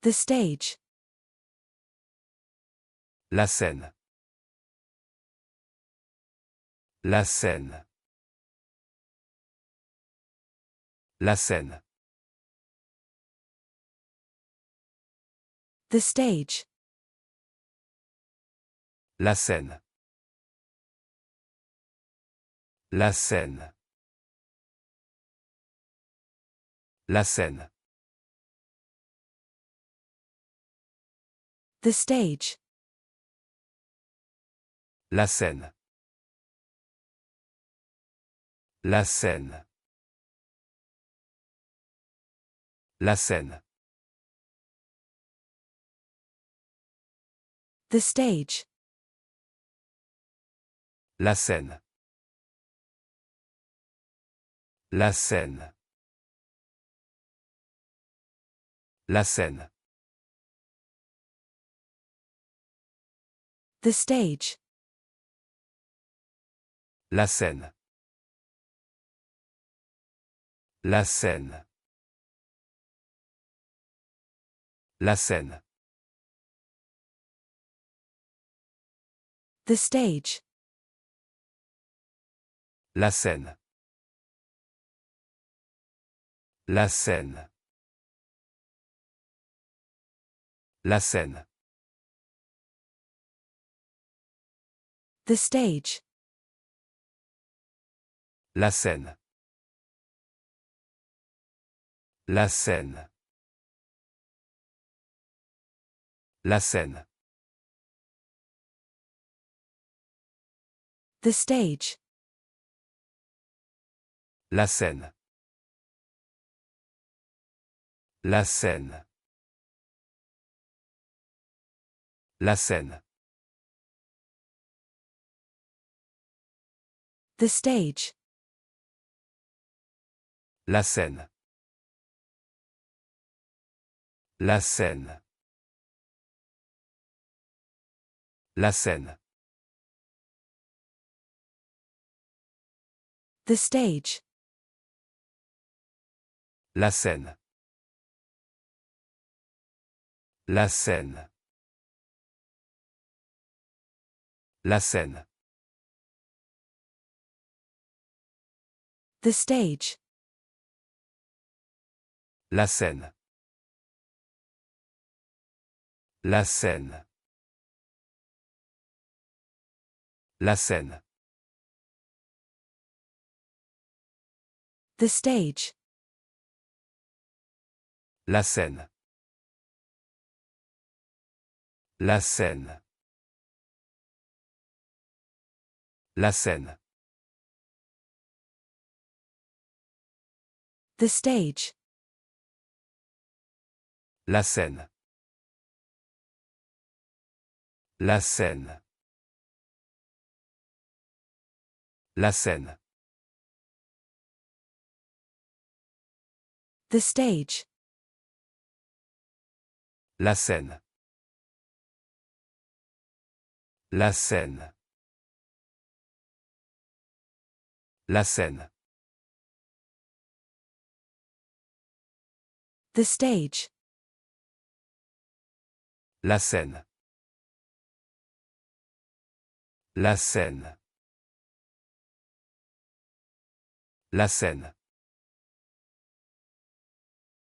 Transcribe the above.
The stage. La scène. La scène. La scène. The stage. La scène. La scène. La scène. The stage. La scène. La scène. La scène. The stage. La scène. La scène. La scène. The stage. La scène. La scène. La scène. The stage. La scène. La scène. La scène. The stage. La scène. La scène. La scène. The stage. La scène. La scène. La scène. The stage. La scène. La scène. La scène. The stage. La scène. La scène. La scène. The stage. La scène. La scène. La scène. The stage. La scène. La scène. La scène. The stage. La scène. La scène. La scène. The stage. La scène. La scène. La scène. The stage. La scène. La scène. La scène.